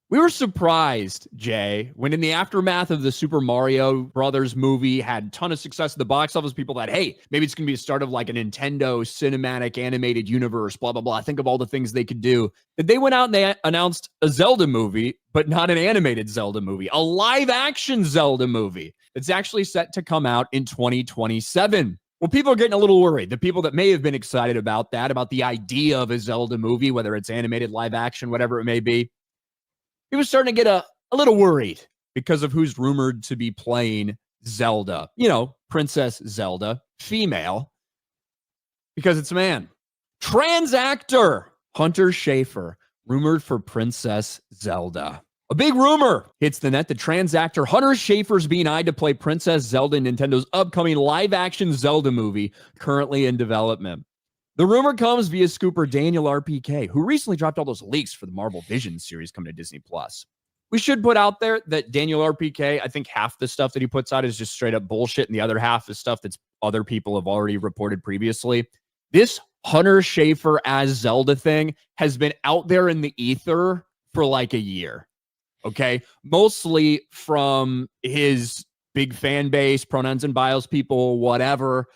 We were surprised, Jay, when in the aftermath of the Super Mario Brothers movie had a ton of success at the box office, people thought, hey, maybe it's going to be a start of like a Nintendo cinematic animated universe, blah, blah, blah. Think of all the things they could do. That they went out and they announced a Zelda movie, but not an animated Zelda movie, a live action Zelda movie that's actually set to come out in 2027. Well, people are getting a little worried. The people that may have been excited about that, about the idea of a Zelda movie, whether it's animated, live action, whatever it may be, he was starting to get a little worried because of who's rumored to be playing Zelda. You know, Princess Zelda, female, because it's a man. Trans actor Hunter Schafer, rumored for Princess Zelda. A big rumor hits the net. The trans actor Hunter Schafer's being eyed to play Princess Zelda in Nintendo's upcoming live-action Zelda movie, currently in development. The rumor comes via scooper Daniel RPK, who recently dropped all those leaks for the Marvel Vision series coming to Disney+. We should put out there that Daniel RPK, I think half the stuff that he puts out is just straight up bullshit, and the other half is stuff that's other people have already reported previously. This Hunter Schafer as Zelda thing has been out there in the ether for like a year. Okay, mostly from his big fan base, pronouns and bios people, whatever,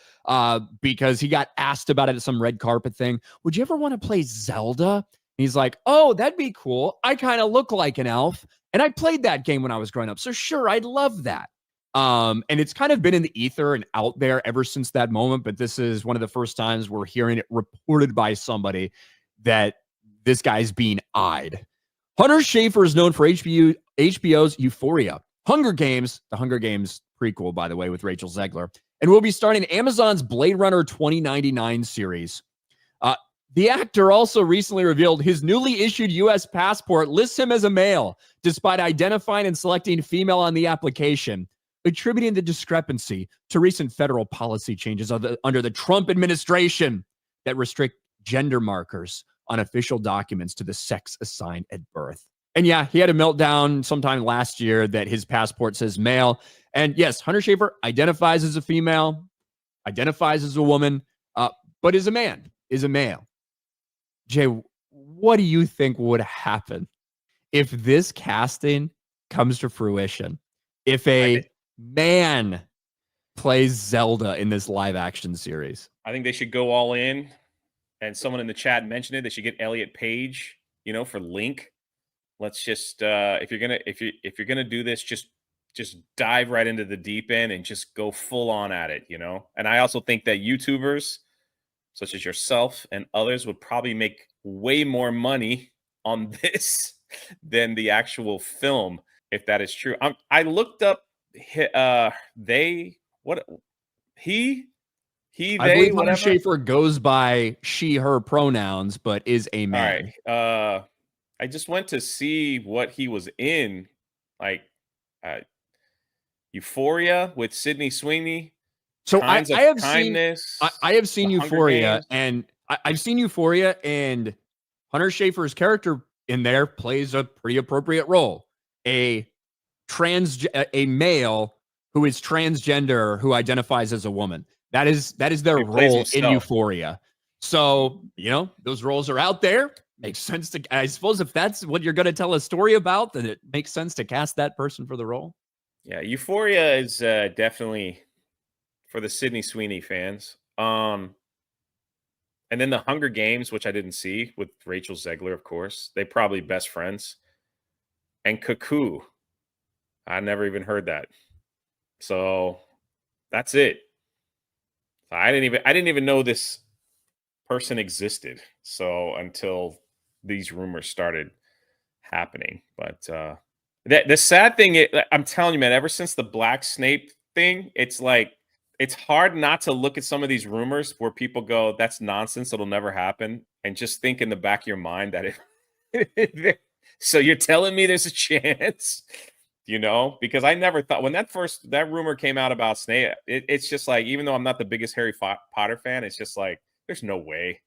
because he got asked about it at some red carpet thing. Would you ever want to play Zelda? And he's like, oh, that'd be cool. I kind of look like an elf, and I played that game when I was growing up, so sure, I'd love that. And it's kind of been in the ether and out there ever since that moment, but this is one of the first times we're hearing it reported by somebody that this guy's being eyed. Hunter Schafer is known for HBO's Euphoria, Hunger Games, the Hunger Games prequel, by the way, with Rachel Zegler, and will be starring Amazon's Blade Runner 2099 series. The actor also recently revealed his newly issued U.S. passport lists him as a male, despite identifying and selecting female on the application, attributing the discrepancy to recent federal policy changes under the Trump administration that restrict gender markers on official documents to the sex assigned at birth. And yeah, he had a meltdown sometime last year that his passport says male. And yes, Hunter Schafer identifies as a female, identifies as a woman, but is a man, is a male. Jay, what do you think would happen if this casting comes to fruition? If a man plays Zelda in this live action series? I think they should go all in. And someone in the chat mentioned it. They should get Elliot Page, for Link. Let's just if you're gonna do this, just dive right into the deep end and just go full on at it, And I also think that YouTubers such as yourself and others would probably make way more money on this than the actual film, if that is true. I looked up I believe Hunter Schafer goes by she, her pronouns, but is a man. All right. I just went to see what he was in, like Euphoria with Sydney Sweeney. So I have seen Euphoria, and I've seen Euphoria, and Hunter Schafer's character in there plays a pretty appropriate role. A male who is transgender who identifies as a woman. That is their role in Euphoria. So, those roles are out there. Makes sense to, I suppose, if that's what you're going to tell a story about, then it makes sense to cast that person for the role. Yeah, Euphoria is definitely for the Sydney Sweeney fans. And then the Hunger Games, which I didn't see, with Rachel Zegler, of course. They probably best friends. And Cuckoo. I never even heard that. So that's it. I didn't even know this person existed. So until these rumors started happening. But the sad thing, I'm telling you, man, ever since the Black Snape thing, it's like, it's hard not to look at some of these rumors where people go, that's nonsense, it'll never happen. And just think in the back of your mind that so you're telling me there's a chance, because I never thought when that rumor came out about Snape, it's just like, even though I'm not the biggest Harry Potter fan, it's just like, there's no way.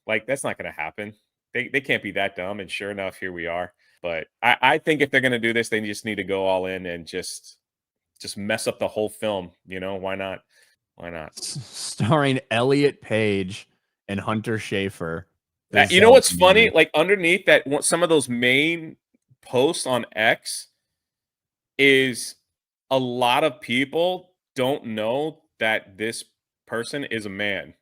Like, that's not going to happen. They can't be that dumb. And sure enough, here we are. But I think if they're going to do this, they just need to go all in and just mess up the whole film. Why not? Starring Elliot Page and Hunter Schafer. You know what's funny? Like underneath that, some of those main posts on X is a lot of people don't know that this person is a man,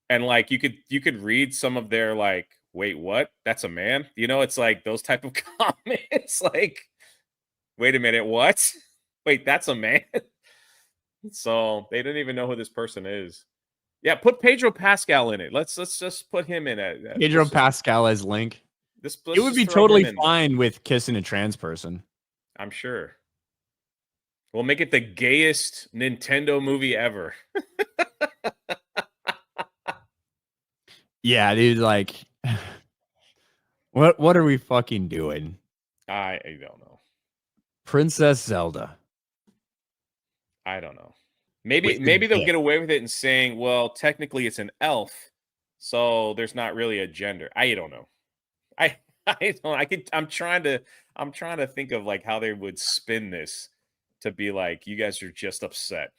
and like you could read some of their like, wait, what? That's a man? You know, it's like those type of comments. Like, wait a minute, what? Wait, that's a man? So they didn't even know who this person is. Yeah, put Pedro Pascal in it. Let's just put him in it. Pedro Pascal as Link. It would be totally fine with kissing a trans person. I'm sure. We'll make it the gayest Nintendo movie ever. Yeah, dude, like what are we fucking doing? I don't know. Princess Zelda. I don't know. Maybe they'll get away with it in saying, well, technically it's an elf, so there's not really a gender. I don't know. I'm trying to think of like how they would spin this to be like, you guys are just upset.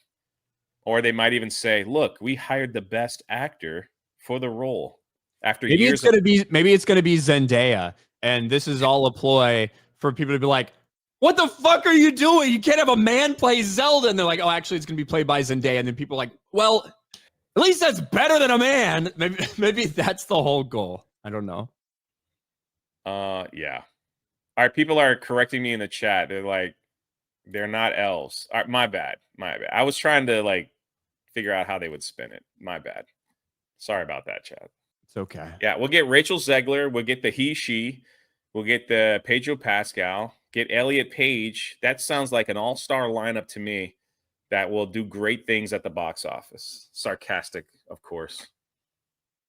Or they might even say, look, we hired the best actor for the role after maybe years. Maybe it's gonna be Zendaya, and this is all a ploy for people to be like, what the fuck are you doing? You can't have a man play Zelda. And they're like, oh, actually, it's going to be played by Zendaya. And then people are like, well, at least that's better than a man. Maybe that's the whole goal. I don't know. Yeah. All right. People are correcting me in the chat. They're like, they're not elves. All right, my bad. I was trying to like figure out how they would spin it. My bad. Sorry about that, chat. It's okay. Yeah. We'll get Rachel Zegler. We'll get the he, she. We'll get the Pedro Pascal. Get Elliot Page. That sounds like an all-star lineup to me that will do great things at the box office. Sarcastic, of course.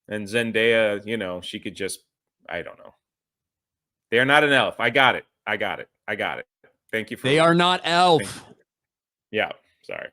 And Zendaya, you know, she could just, I don't know. They are not an elf. I got it. Thank you for They are not elf. Yeah, sorry.